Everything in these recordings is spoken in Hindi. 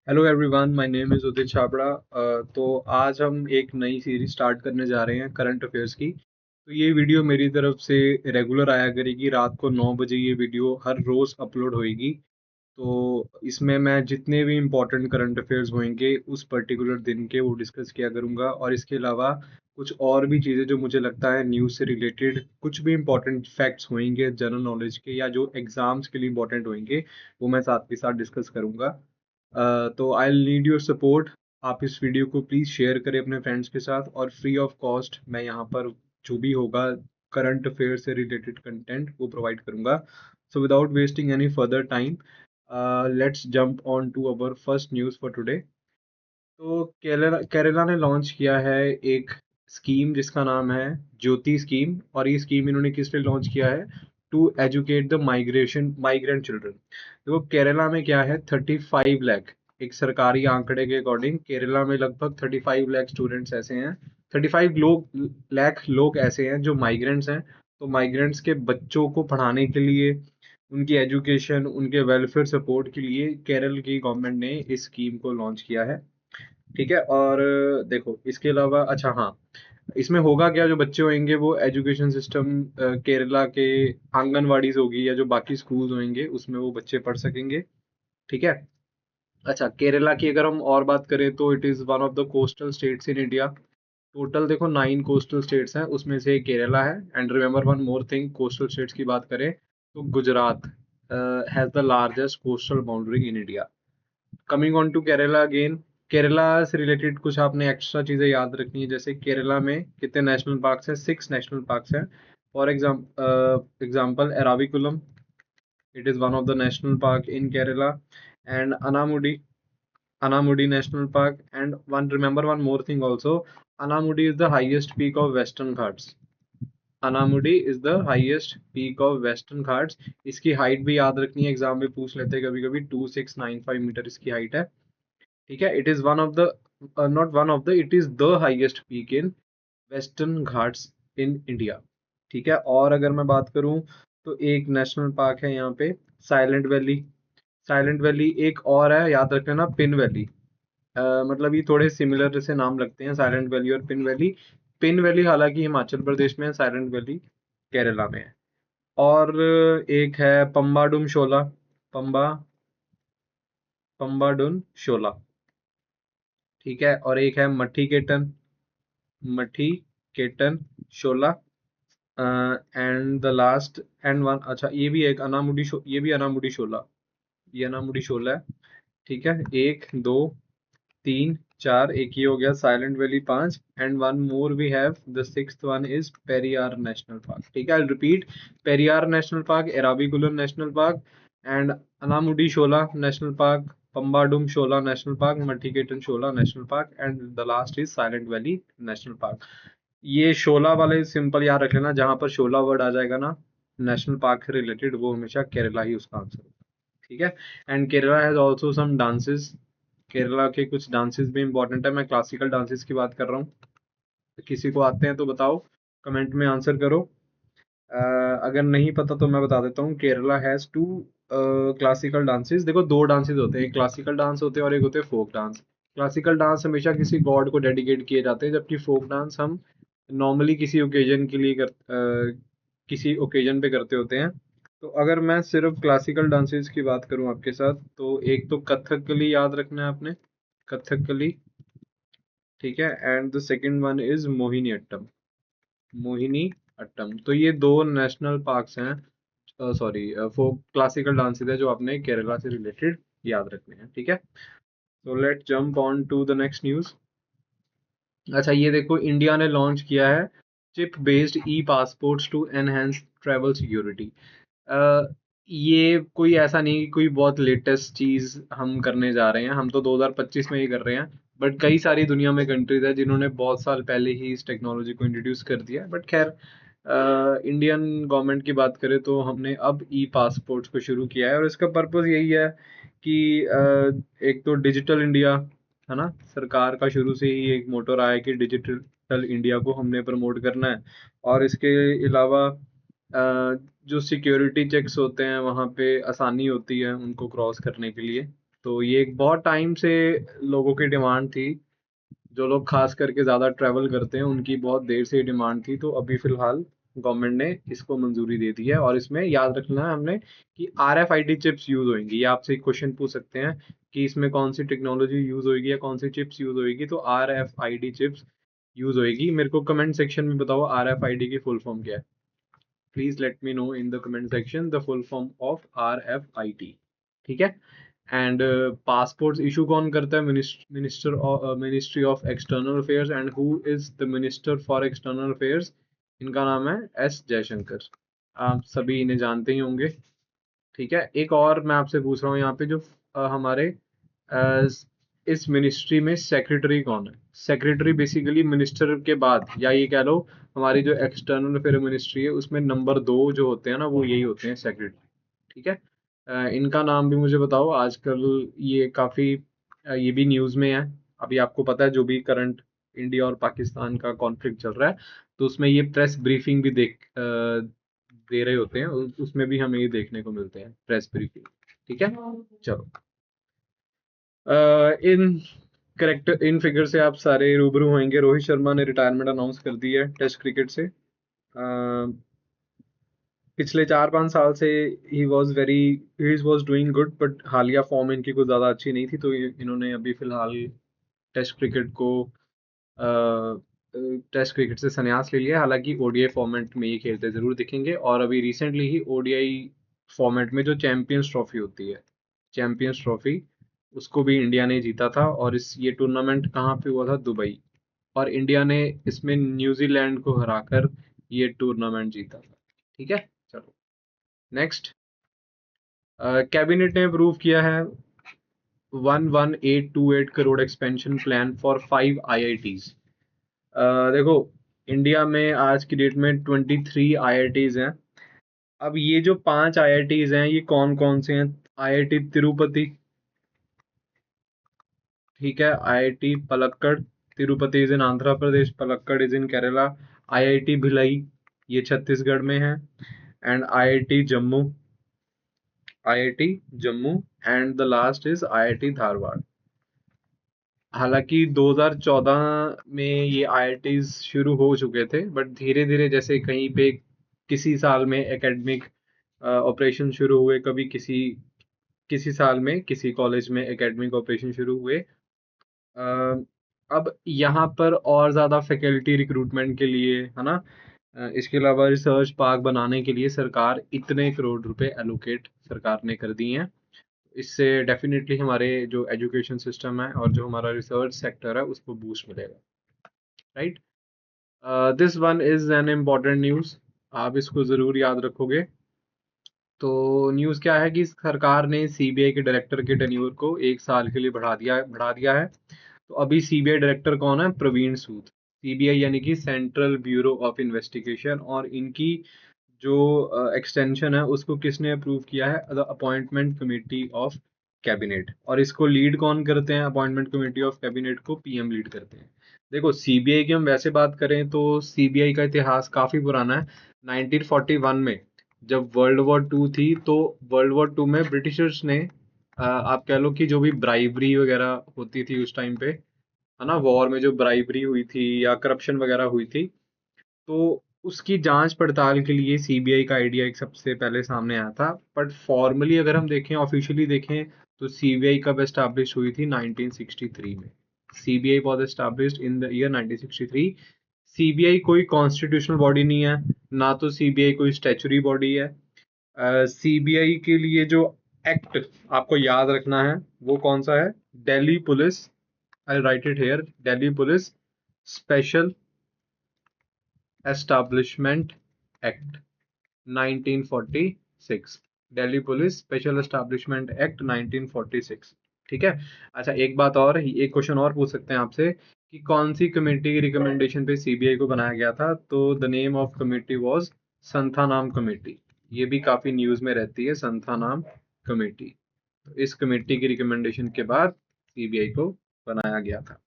Hello everyone, my name is Udit Chhabra. तो आज हम एक नई सीरीज स्टार्ट करने जा रहे हैं करंट अफेयर्स की। तो ये वीडियो मेरी तरफ से रेगुलर आया करेगी। रात को 9 बजे ये वीडियो हर रोज़ अपलोड होएगी। तो इसमें मैं जितने भी इम्पोर्टेंट करंट अफेयर्स होंगे उस पर्टिकुलर दिन के वो डिस्कस किया करूँगा, और इसके अलावा कुछ और भी चीज़ें जो मुझे लगता है न्यूज़ से रिलेटेड कुछ भी इम्पोर्टेंट फैक्ट्स होंगे जनरल नॉलेज के या जो एग्जाम्स के लिए इम्पोर्टेंट होंगे वो मैं साथ के साथ डिस्कस करूँगा। तो आई नीड योर सपोर्ट। आप इस वीडियो को प्लीज़ शेयर करें अपने फ्रेंड्स के साथ, और फ्री ऑफ कॉस्ट मैं यहाँ पर जो भी होगा करंट अफेयर से रिलेटेड कंटेंट वो प्रोवाइड करूँगा। So without wasting any further time, let's jump on to our first news for today. तो केरला केरला ने लॉन्च किया है एक स्कीम जिसका नाम है ज्योति स्कीम, और ये स्कीम इन्होंने किस लिए लॉन्च किया है? To educate the migrant children. देखो केरला में क्या है, 35 लाख, एक सरकारी आंकड़े के अकॉर्डिंग केरला में लगभग 35 लाख स्टूडेंट्स ऐसे हैं। 35 लाख लोग ऐसे हैं जो माइग्रेंट्स हैं। तो माइग्रेंट्स के बच्चों को पढ़ाने के लिए, उनकी एजुकेशन, उनके वेलफेयर सपोर्ट के लिए केरल की गवर्नमेंट ने इस स्कीम को लॉन्च किया है। ठीक है। और देखो इसके अलावा, अच्छा हाँ, इसमें होगा क्या, जो बच्चे होंगे वो एजुकेशन सिस्टम केरला के आंगनवाड़ीज होगी या जो बाकी स्कूल्स होंगे उसमें वो बच्चे पढ़ सकेंगे। ठीक है। अच्छा, केरला की अगर हम और बात करें तो it is one of the coastal states in India. Total देखो 9 कोस्टल स्टेट्स हैं, उसमें से केरला है। And remember one more thing, coastal states की बात करें तो Gujarat has the largest coastal boundary in India. Coming on to Kerala again, Kerala से रिलेटेड कुछ आपने एक्स्ट्रा चीज़ें याद रखनी है। जैसे केरला में कितने नेशनल पार्क्स हैं? 6 नेशनल पार्क्स हैं। For example Eravikulam, it is one of the national park in Kerala. And Anamudi National Park, and one more thing also. Anamudi is the highest peak of Western Ghats. Anamudi is the highest peak of Western Ghats. इसकी हाइट भी याद रखनी है, एग्जाम में पूछ लेते हैं कभी कभी। 2695 मीटर इसकी हाइट है। ठीक है। It is one of the, not one of the, it is the highest peak in western Ghats in India. ठीक है। और अगर मैं बात करूं तो एक नेशनल पार्क है यहाँ पे, साइलेंट वैली। साइलेंट वैली एक और है, याद रख लेना, पिन वैली। मतलब ये थोड़े सिमिलर से नाम लगते हैं, साइलेंट वैली और पिन वैली। पिन वैली हालांकि हिमाचल प्रदेश में है, साइलेंट वैली केरला में है। और एक है पंबाडुम शोला, पंबा पंबाडुन शोला। ठीक है। और एक है Mathikettan Shola. And the last and one, अच्छा ये भी एक ये भी अनामुडी शोला, ये अनामुडी शोला है। ठीक है। एक दो तीन चार, एक ये हो गया Silent Valley 5, and one more we have, the sixth one is Periyar National Park. ठीक है। I repeat, Periyar National Park, Eravikulam National Park, and Anamudi Shola National Park, Pambadum Shola National Park, Mathikettan Shola National Park, and the last is Silent Valley National Park. ये शोला वाले सिंपल याद रख लेना, जहां पर शोला वर्ड आ जाएगा ना नेशनल पार्क से रिलेटेड, वो हमेशा केरला ही उसका आंसर होगा। ठीक है। And Kerala has also some dances. Kerala के कुछ डांसेस भी इंपॉर्टेंट है। मैं क्लासिकल डांसेस की बात कर रहा हूँ। किसी को आते हैं तो बताओ, कमेंट में आंसर करो। अगर नहीं पता तो मैं बता देता हूँ। Kerala has two classical dances. देखो दो डांसेस होते हैं, एक क्लासिकल डांस होते हैं और एक होते हैं फोक डांस। क्लासिकल डांस हमेशा किसी गॉड को डेडिकेट किए जाते हैं, जबकि फोक डांस हम नॉर्मली किसी ओकेजन के लिए किसी ओकेजन पे करते होते हैं। तो अगर मैं सिर्फ क्लासिकल डांसेस की बात करूं आपके साथ, तो एक तो कथकली याद रखना है आपने, कथकली। ठीक है। And the second one is Mohiniyattam, Mohiniyattam. तो ये दो नेशनल पार्क्स हैं, सॉरी फोक क्लासिकल डांसेस है जो आपने केरला से रिलेटेड याद रखने हैं। ठीक है। तो let jump on to the next news. अच्छा ये देखो, इंडिया ने लॉन्च किया है chip based e passports to enhance travel security. ये कोई ऐसा नहीं कि कोई बहुत लेटेस्ट चीज हम करने जा रहे हैं, हम तो 2025 में ही कर रहे हैं। बट कई सारी दुनिया में कंट्रीज है जिन्होंने बहुत साल पहले ही इस टेक्नोलॉजी को इंट्रोड्यूस कर दिया है। बट खैर, इंडियन गवर्नमेंट की बात करें तो हमने अब ई पासपोर्ट्स को शुरू किया है, और इसका पर्पस यही है कि एक तो डिजिटल इंडिया, है ना, सरकार का शुरू से ही एक मोटो रहा है कि डिजिटल इंडिया को हमने प्रमोट करना है। और इसके अलावा जो सिक्योरिटी चेक्स होते हैं वहाँ पे आसानी होती है उनको क्रॉस करने के लिए। तो ये एक बहुत टाइम से लोगों की डिमांड थी, जो लोग खास करके ज़्यादा ट्रैवल करते हैं उनकी बहुत देर से डिमांड थी। तो अभी फ़िलहाल गवर्नमेंट ने इसको मंजूरी दे दी है, और इसमें याद रखना है हमने कि RFID चिप्स यूज़ होंगी। ये आपसे एक क्वेश्चन पूछ सकते हैं कि इसमें कौन सी टेक्नोलॉजी यूज़ होगी या कौन सी चिप्स यूज़ होगी, तो RFID चिप्स यूज़ होगी। मेरे को कमेंट सेक्शन में बताओ RFID की फुल फॉर्म क्या है। Please let me know in the comment section the full form of RFID। ठीक है। एंड पासपोर्ट्स इशू कौन करता है? Ministry of external affairs. And who is the minister for external affairs? इनका नाम है S जयशंकर। आप सभी इन्हें जानते ही होंगे। ठीक है। एक और मैं आपसे पूछ रहा हूँ यहाँ पे, जो हमारे अ, इस मिनिस्ट्री में सेक्रेटरी कौन है? सेक्रेटरी बेसिकली मिनिस्टर के बाद, या ये कह लो हमारी जो एक्सटर्नल अफेयर मिनिस्ट्री है उसमें नंबर 2 जो होते हैं ना, वो यही होते हैं, सेक्रेटरी। ठीक है। इनका नाम भी मुझे बताओ। आजकल ये काफ़ी ये भी न्यूज़ में है। अभी आपको पता है जो भी करंट इंडिया और पाकिस्तान का कॉन्फ्लिक्ट चल रहा है, तो उसमें ये प्रेस ब्रीफिंग भी दे रहे होते हैं। उसमें भी हमें ये देखने को मिलते हैं, प्रेस ब्रीफिंग। ठीक है। चलो, इन इन फिगर से आप सारे रूबरू होंगे। रोहित शर्मा ने रिटायरमेंट अनाउंस कर दी है टेस्ट क्रिकेट से। पिछले 4-5 साल से he was doing good, but हालिया फॉर्म इनकी कुछ ज़्यादा अच्छी नहीं थी, तो इन्होंने अभी फिलहाल टेस्ट क्रिकेट को टेस्ट क्रिकेट से संन्यास ले लिया। हालांकि ODI फॉर्मेट में ये खेलते ज़रूर दिखेंगे, और अभी रिसेंटली ही ODI फॉर्मेट में जो चैंपियंस ट्रॉफी होती है, चैंपियंस ट्रॉफी, उसको भी इंडिया ने जीता था। और ये टूर्नामेंट कहाँ पे हुआ था? दुबई। और इंडिया ने इसमें न्यूजीलैंड को हराकर ये टूर्नामेंट जीता था। ठीक है। चलो, नेक्स्ट। कैबिनेट ने अप्रूव किया है 11828 crore expansion plan for 5 IITs। देखो, इंडिया में आज की डेट में 23 IITs हैं। अब ये जो 5 IITs हैं, ये कौन कौन से हैं? IIT तिरुपति, ठीक है। IIT Palakkad, Tirupati is in Andhra Pradesh, Palakkad is in Kerala. IIT Bhilai, ये छत्तीसगढ़ में है। And IIT Jammu, IIT Jammu. And the last is IIT Dharwad. हालांकि 2014 में ये IITs शुरू हो चुके थे, बट धीरे धीरे जैसे कहीं पे किसी साल में एकेडमिक ऑपरेशन शुरू हुए, कभी किसी किसी साल में किसी कॉलेज में एकेडमिक ऑपरेशन शुरू हुए। अब यहाँ पर और ज़्यादा फैकल्टी रिक्रूटमेंट के लिए, है ना, इसके अलावा रिसर्च पार्क बनाने के लिए सरकार इतने करोड़ रुपए एलोकेट सरकार ने कर दिए हैं। इससे डेफिनेटली हमारे जो एजुकेशन सिस्टम है और जो हमारा रिसर्च सेक्टर है उसको बूस्ट मिलेगा। Right. This one is an important news, आप इसको ज़रूर याद रखोगे। तो न्यूज़ क्या है कि सरकार ने CBI के डायरेक्टर के टेन्योर को 1 साल के लिए बढ़ा दिया है। तो अभी CBI डायरेक्टर कौन है? प्रवीण सूद। CBI यानी कि सेंट्रल ब्यूरो ऑफ इन्वेस्टिगेशन, और इनकी जो एक्सटेंशन है उसको किसने अप्रूव किया है? The appointment committee of cabinet. और इसको लीड कौन करते हैं? अपॉइंटमेंट कमेटी ऑफ कैबिनेट को PM लीड करते हैं। देखो, CBI की हम वैसे बात करें तो CBI का इतिहास काफी पुराना है। 1941 में जब वर्ल्ड वॉर 2 थी, तो वर्ल्ड वॉर 2 में ब्रिटिशर्स ने आप कह लो कि जो भी ब्राइबरी वगैरह होती थी उस टाइम पे, है ना, वॉर में जो ब्राइबरी हुई थी या करप्शन वगैरह हुई थी, तो उसकी जांच पड़ताल के लिए CBI का आइडिया एक सबसे पहले सामने आया था। बट फॉर्मली अगर हम देखें, ऑफिशियली देखें, तो CBI कब एस्टैब्लिश हुई थी? 1963 में। CBI was established in the year 1963। CBI कोई कॉन्स्टिट्यूशनल बॉडी नहीं है, ना तो CBI कोई स्टैचुरी बॉडी है। CBI के लिए जो एक्ट आपको याद रखना है वो कौन सा है? Delhi police, I right it here, Delhi police special establishment act 1946। Delhi police special establishment act 1946। ठीक है। अच्छा, एक बात और, एक क्वेश्चन और पूछ सकते हैं आपसे कि कौन सी कमेटी की रिकमेंडेशन पे CBI को बनाया गया था? तो the name of committee was Santhanam Committee. ये भी काफी न्यूज में रहती है, संथानाम कमेटी। तो इस कमेटी की रिकमेंडेशन के बाद CBI को बनाया गया था।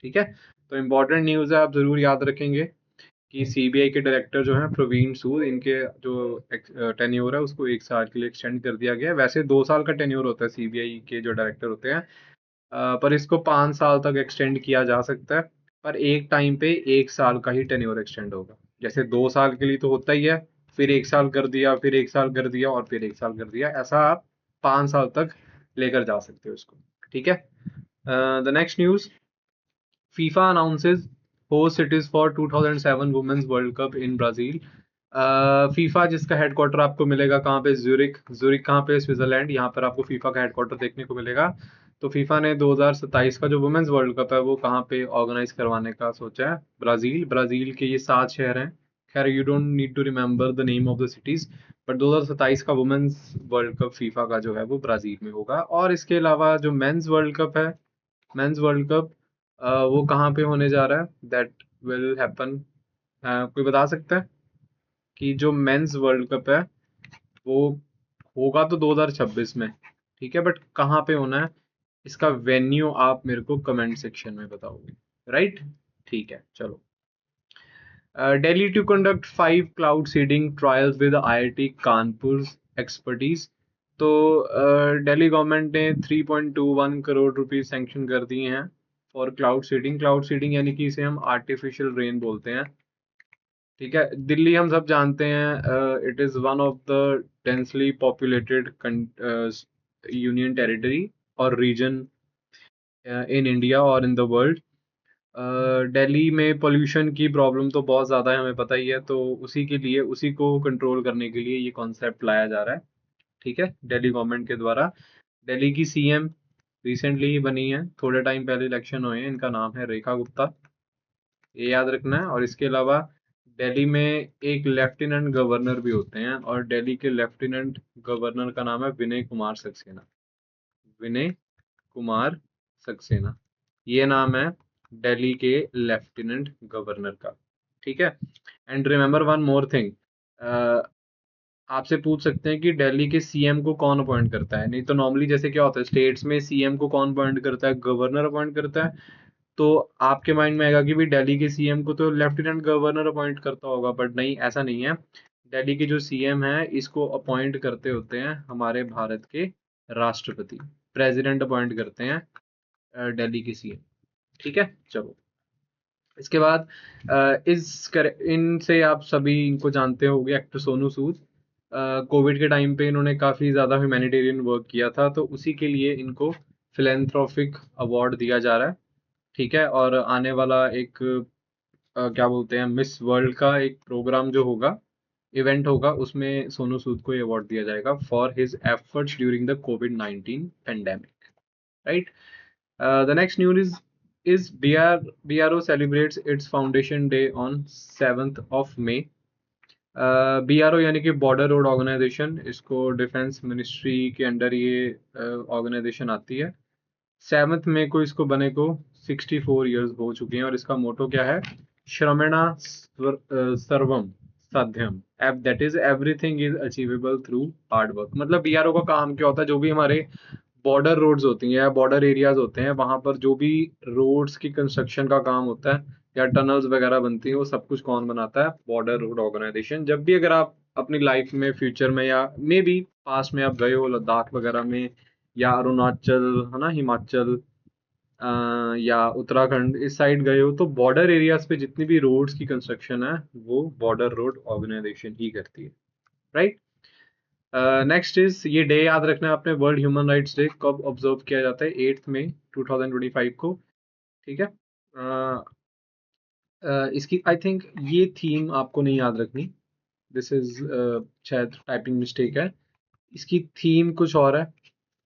ठीक है। तो इम्पोर्टेंट न्यूज है, आप जरूर याद रखेंगे। कि सीबीआई के डायरेक्टर जो हैं प्रवीण सूद, इनके जो टेन्योर है उसको 1 साल के लिए एक्सटेंड कर दिया गया है। वैसे 2 साल का टेन्योर होता है सीबीआई के जो डायरेक्टर होते हैं, पर इसको 5 साल तक एक्सटेंड किया जा सकता है। पर एक टाइम पे 1 साल का ही टेन्योर एक्सटेंड होगा। जैसे 2 साल के लिए तो होता ही है, फिर 1 साल कर दिया, फिर 1 साल कर दिया और फिर 1 साल कर दिया, ऐसा आप 5 साल तक लेकर जा सकते हो इसको। ठीक है। The next news, FIFA announces host cities for 2007 Women's World Cup in Brazil. FIFA जिसका हेडक्वार्टर आपको मिलेगा कहाँ पे, ज्यूरिक। ज्यूरिक कहाँ पे, स्विट्जरलैंड। यहाँ पर आपको फीफा का हेडक्वार्टर देखने को मिलेगा। तो फीफा ने 2027 का जो वुमेन्स वर्ल्ड कप है वो कहाँ पे ऑर्गेनाइज करवाने का सोचा है, ब्राजील। ब्राजील के ये 7 शहर हैं। खैर you don't need to remember the name of the cities, but 2027 का वुमेन्स वर्ल्ड कप फीफा का जो है वो ब्राजील में होगा। और इसके अलावा जो मेंस वर्ल्ड कप है, मेंस वर्ल्ड कप वो कहाँ पे होने जा रहा है, दैट विल हैपन। कोई बता सकता है कि जो मेंस वर्ल्ड कप है वो होगा तो 2026 में, ठीक है, बट कहाँ पे होना है, इसका वेन्यू आप मेरे को कमेंट सेक्शन में बताओगे, राइट। ठीक है, चलो। Delhi to conduct 5 cloud seeding trials with IIT Kanpur's expertise। तो दिल्ली गवर्नमेंट ने 3.21 करोड़ रुपीस सैंक्शन कर दिए हैं for cloud seeding. Cloud seeding यानी कि इसे हम आर्टिफिशियल रेन बोलते हैं। ठीक है, दिल्ली हम सब जानते हैं it is one of the densely populated union territory और रीजन इन इंडिया और इन द वर्ल्ड। दिल्ली में पोल्यूशन की प्रॉब्लम तो बहुत ज़्यादा है, हमें पता ही है। तो उसी के लिए, उसी को कंट्रोल करने के लिए ये कॉन्सेप्ट लाया जा रहा है। ठीक है, दिल्ली गवर्नमेंट के द्वारा। दिल्ली की सीएम रिसेंटली ही बनी है, थोड़े टाइम पहले इलेक्शन हुए हैं। इनका नाम है रेखा गुप्ता, ये याद रखना है। और इसके अलावा दिल्ली में एक लेफ्टिनेंट गवर्नर भी होते हैं, और दिल्ली के लेफ्टिनेंट गवर्नर का नाम है विनय कुमार सक्सेना। विनय कुमार सक्सेना, ये नाम है दिल्ली के लेफ्टिनेंट गवर्नर का। ठीक है। And remember one more thing, आपसे पूछ सकते हैं कि दिल्ली के सीएम को कौन अपॉइंट करता है। नहीं तो नॉर्मली जैसे क्या होता है, स्टेट्स में सीएम को कौन अपॉइंट करता है, गवर्नर अपॉइंट करता है। तो आपके माइंड में आएगा कि भाई दिल्ली के सीएम को तो लेफ्टिनेंट गवर्नर अपॉइंट करता होगा, बट नहीं, ऐसा नहीं है। दिल्ली के जो सीएम है इसको अपॉइंट करते होते हैं हमारे भारत के राष्ट्रपति, प्रेसिडेंट अपॉइंट करते हैं दिल्ली के सीएम। ठीक है, चलो। इसके बाद इनसे आप सभी इनको जानते होंगे, एक्टर सोनू सूद। कोविड के टाइम पे इन्होंने काफ़ी ज़्यादा ह्यूमैनिटेरियन वर्क किया था, तो उसी के लिए इनको फिलेंथ्रोपिक अवार्ड दिया जा रहा है। ठीक है। और आने वाला एक क्या बोलते हैं, मिस वर्ल्ड का एक प्रोग्राम जो होगा, इवेंट होगा, उसमें सोनू सूद को ये अवार्ड दिया जाएगा for his efforts during the covid pandemic, right. The next news is BRO celebrates its foundation day on 7th of May। BRO यानी कि बॉर्डर रोड ऑर्गेनाइजेशन, इसको डिफेंस मिनिस्ट्री के अंडर ये ऑर्गेनाइजेशन आती है। 7 मई को इसको बने को 64 ईयर्स हो चुके हैं। और इसका मोटो क्या है, श्रमेणा सर्वम साध्यम, that is everything is achievable through hard work. मतलब बीआरओ का काम क्या होता है, जो भी हमारे बॉर्डर रोड्स होती हैं या बॉर्डर एरियाज होते हैं, वहां पर जो भी रोड्स की कंस्ट्रक्शन का काम होता है या टनल्स वगैरह बनती हैं, वो सब कुछ कौन बनाता है, बॉर्डर रोड ऑर्गेनाइजेशन। जब भी अगर आप अपनी लाइफ में फ्यूचर में या मे बी पास्ट में आप गए हो लद्दाख वगैरह में, या अरुणाचल है ना, हिमाचल या उत्तराखंड इस साइड गए हो, तो बॉर्डर एरियाज पे जितनी भी रोड्स की कंस्ट्रक्शन है वो बॉर्डर रोड ऑर्गेनाइजेशन ही करती है, राइट। नेक्स्ट इज, ये डे याद रखना है आपने, वर्ल्ड ह्यूमन राइट्स डे कब ऑब्जर्व किया जाता है, 8 मई 2025 को। ठीक है। इसकी आई थिंक ये थीम आपको नहीं याद रखनी, दिस इज शायद टाइपिंग मिस्टेक है। इसकी थीम कुछ और है।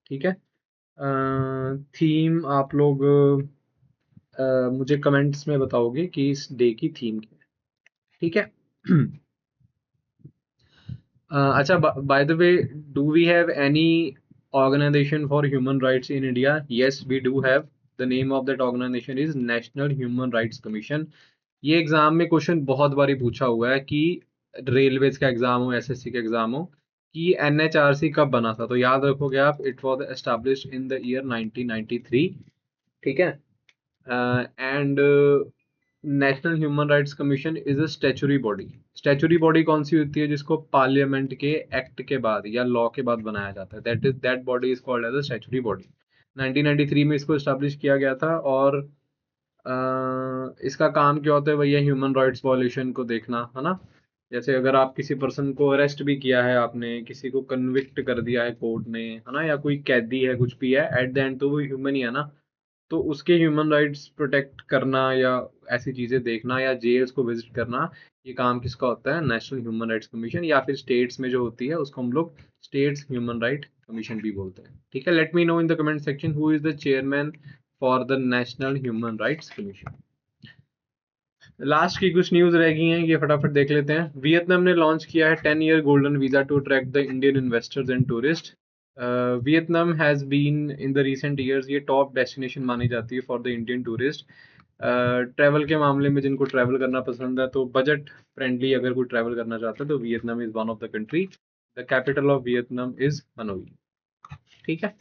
ठीक है। थीम आप लोग मुझे कमेंट्स में बताओगे कि इस डे की थीम क्या है। ठीक है। अच्छा, by the way, do we have any organization for human rights in India? Yes, we do have. The name of that organization is National Human Rights Commission। ये एग्जाम में क्वेश्चन बहुत बारी पूछा हुआ है कि रेलवेज का एग्जाम हो, एसएससी का एग्जाम हो, कि एनएचआरसी कब बना था। तो याद रखोगे आप, it was established in the year 1993। ठीक है। And national human rights commission is a statutory body. Statutory body कौन सी होती है? जिसको पार्लियामेंट के एक्ट के बाद या लॉ के बाद बनाया जाता है, that body is called as a statutory body. 1993 में इसको स्टैब्लिश किया गया था। और इसका काम क्या होता है भैया? ह्यूमन राइट्स वॉल्यूशन को देखना, है ना। जैसे अगर आप किसी पर्सन को अरेस्ट भी किया है, आपने किसी को कन्विक्ट कर दिया है कोर्ट ने, है ना, या कोई कैदी है, कुछ भी है, एट द एंड तो वो ह्यूमन ही है ना। तो उसके ह्यूमन राइट्स प्रोटेक्ट करना या ऐसी चीजें देखना या जेल्स को विजिट करना, ये काम किसका होता है? नेशनल ह्यूमन राइट्स कमीशन, या फिर स्टेट्स में जो होती है उसको हम लोग स्टेट्स ह्यूमन राइट कमीशन भी बोलते हैं। ठीक है, let me know in the comment section who is the chairman for the national human rights commission. Last की कुछ न्यूज रह गई हैं, ये फटाफट देख लेते हैं। वियतनाम ने लॉन्च किया है 10-year golden visa to attract the Indian investors and tourist. Vietnam has been in the recent years, ये टॉप डेस्टिनेशन मानी जाती है for the Indian tourist. Travel के मामले में जिनको ट्रैवल करना पसंद है, तो बजट फ्रेंडली अगर कोई ट्रैवल करना चाहता है तो Vietnam is one of the country. The capital of Vietnam is Hanoi. ठीक है।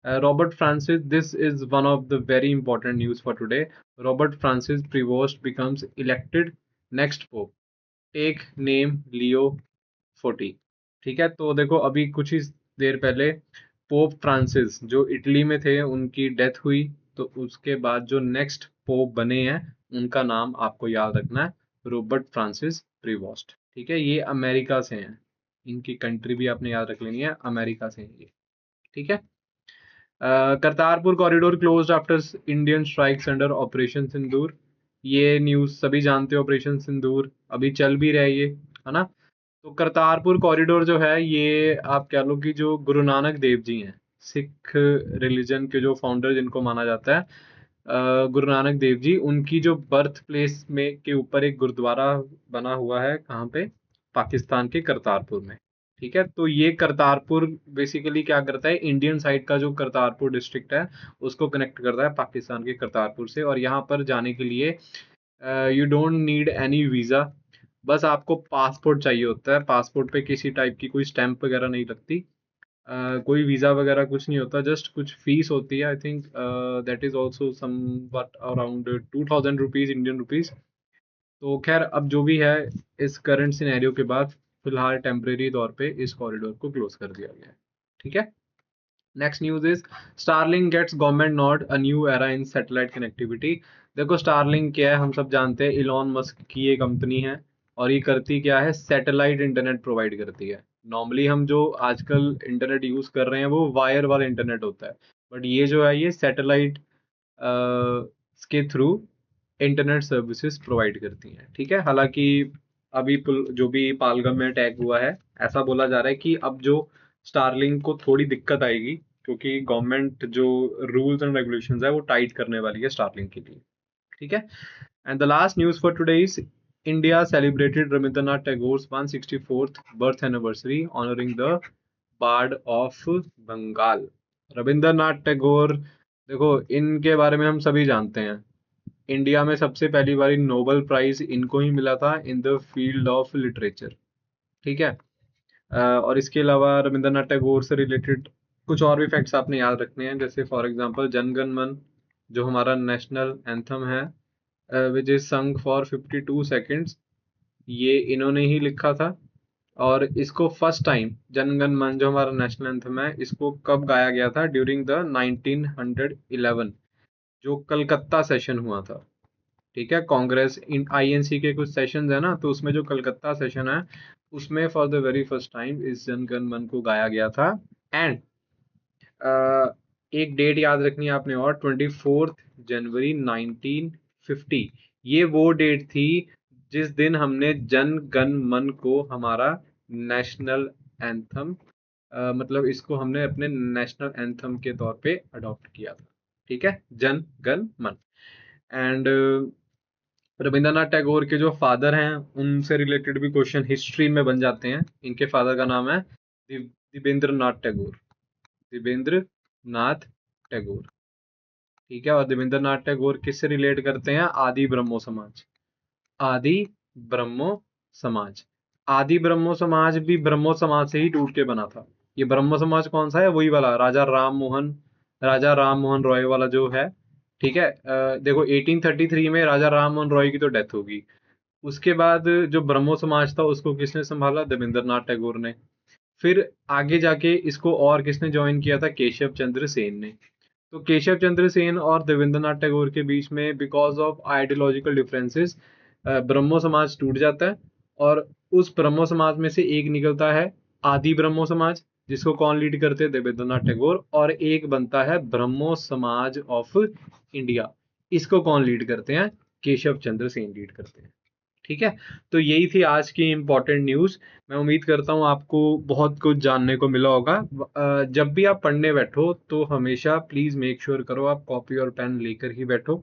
Robert Francis, this is one of the very important news for today. Robert Francis Prevost becomes elected next pope. Take name Leo 40। ठीक है, तो देखो अभी कुछ ही देर पहले पोप फ्रांसिस जो इटली में थे, उनकी डेथ हुई। तो उसके बाद जो नेक्स्ट पोप बने हैं, उनका नाम आपको याद रखना है, रॉबर्ट फ्रांसिस प्रीवोस्ट। ठीक है, ये अमेरिका से हैं, इनकी कंट्री भी आपने याद रख लेनी है, अमेरिका से हैं ये। ठीक है। Kartarpur corridor closed after Indian strikes under Operation Sindoor. ये न्यूज सभी जानते हो, ऑपरेशन सिंदूर अभी चल भी रहा है ये, है ना। तो करतारपुर कॉरिडोर जो है, ये आप कह लो कि जो गुरु नानक देव जी हैं, सिख रिलीजन के जो फाउंडर जिनको माना जाता है, गुरु नानक देव जी, उनकी जो बर्थ प्लेस में के ऊपर एक गुरुद्वारा बना हुआ है, कहाँ पे? पाकिस्तान के करतारपुर में। ठीक है, तो ये करतारपुर बेसिकली क्या करता है? इंडियन साइड का जो करतारपुर डिस्ट्रिक्ट है, उसको कनेक्ट करता है पाकिस्तान के करतारपुर से। और यहाँ पर जाने के लिए you don't need any visa, बस आपको पासपोर्ट चाहिए होता है। पासपोर्ट पे किसी टाइप की कोई स्टैंप वगैरह नहीं लगती, कोई वीज़ा वगैरह कुछ नहीं होता, जस्ट कुछ फीस होती है। I think that is also somewhat around 2000 rupees, Indian rupees. तो खैर, अब जो भी है, इस करंट सिनेरियो के बाद फिलहाल टेम्परेरी तौर पे इस कॉरिडोर को क्लोज कर दिया गया है। ठीक है। Next news is Starlink gets government nod, a new era in satellite connectivity. देखो स्टारलिंक क्या है, हम सब जानते हैं, इलॉन मस्क की ये कंपनी है। और ये करती क्या है? सैटेलाइट इंटरनेट प्रोवाइड करती है। नॉर्मली हम जो आजकल इंटरनेट यूज कर रहे हैं वो वायर वाला इंटरनेट होता है, बट ये जो है ये सैटेलाइट के थ्रू इंटरनेट सर्विसेज प्रोवाइड करती हैं। ठीक है, हालांकि अभी जो भी पालगम में अटैक हुआ है, ऐसा बोला जा रहा है कि अब जो स्टारलिंक को थोड़ी दिक्कत आएगी, क्योंकि गवर्नमेंट जो रूल्स एंड रेगुलेशंस है वो टाइट करने वाली है स्टारलिंक के लिए। ठीक है। And the last news for today is India celebrated Rabindranath Tagore's 164th birth anniversary honouring the bard of Bengal. Rabindranath Tagore, देखो इनके बारे में हम सभी जानते हैं, इंडिया में सबसे पहली बार नोबेल प्राइज इनको ही मिला था in the field of literature. ठीक है। और इसके अलावा रविंद्रनाथ टैगोर से रिलेटेड कुछ और भी फैक्ट्स आपने याद रखने हैं, जैसे फॉर एग्जांपल जनगण मन, जो हमारा नेशनल एंथम है, विच इज संग फॉर 52 सेकेंड्स, ये इन्होंने ही लिखा था। और इसको फर्स्ट टाइम जनगण मन जो हमारा नेशनल एंथम है, इसको कब गाया गया था? ड्यूरिंग द 1911 जो कलकत्ता सेशन हुआ था। ठीक है, कांग्रेस इन आईएनसी के कुछ सेशन है ना, तो उसमें जो कलकत्ता सेशन है, उसमें for the very first time इस जन गण मन को गाया गया था। एंड एक डेट याद रखनी है आपने, और 24 जनवरी 1950, ये वो डेट थी जिस दिन हमने जन गण मन को हमारा नेशनल एंथम, मतलब इसको हमने अपने नेशनल एंथम के तौर पे अडॉप्ट किया था। ठीक है, जन गण मन। एंड रविंद्रनाथ टैगोर के जो फादर हैं, उनसे रिलेटेड भी क्वेश्चन हिस्ट्री में बन जाते हैं। इनके फादर का नाम है दिवेंद्र नाथ टैगोर। दिवेंद्र नाथ टैगोर। ठीक है, और देवेंद्र नाथ टैगोर किससे रिलेट करते हैं? आदि ब्रह्मो समाज। आदि ब्रह्मो समाज। आदि ब्रह्मो समाज भी ब्रह्मो समाज से ही टूट के बना था। ये ब्रह्मो समाज कौन सा है? वही वाला राजा राम मोहन रॉय वाला जो है, ठीक है। देखो 1833 में राजा राम मोहन रॉय की तो डेथ होगी। उसके बाद जो ब्रह्मो समाज था उसको किसने संभाला? देवेंद्रनाथ टैगोर ने। फिर आगे जाके इसको और किसने ज्वाइन किया था? केशव चंद्र सेन ने। तो केशव चंद्र सेन और देवेंद्रनाथ टैगोर के बीच में बिकॉज ऑफ आइडियोलॉजिकल डिफरेंसेस ब्रह्मो समाज टूट जाता है। और उस ब्रह्मो समाज में से एक निकलता है आदि ब्रह्मो समाज, जिसको कौन लीड करते हैं? देवेंद्रनाथ टैगोर। और एक बनता है ब्रह्मो समाज ऑफ इंडिया, इसको कौन लीड करते हैं? केशव चंद्र सेन लीड करते हैं। ठीक है। तो यही थी आज की इम्पोर्टेंट न्यूज़। मैं उम्मीद करता हूँ आपको बहुत कुछ जानने को मिला होगा। जब भी आप पढ़ने बैठो तो हमेशा प्लीज़ मेक श्योर करो आप कॉपी और पेन लेकर ही बैठो।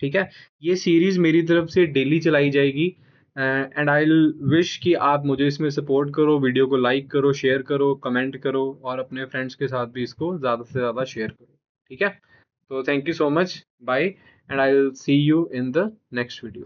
ठीक है। ये सीरीज मेरी तरफ से डेली चलाई जाएगी। एंड आई विश कि आप मुझे इसमें सपोर्ट करो, वीडियो को लाइक करो, शेयर करो, कमेंट करो और अपने फ्रेंड्स के साथ भी इसको ज़्यादा से ज़्यादा शेयर करो। ठीक है। तो thank you so much, bye, and I will see you in the next video.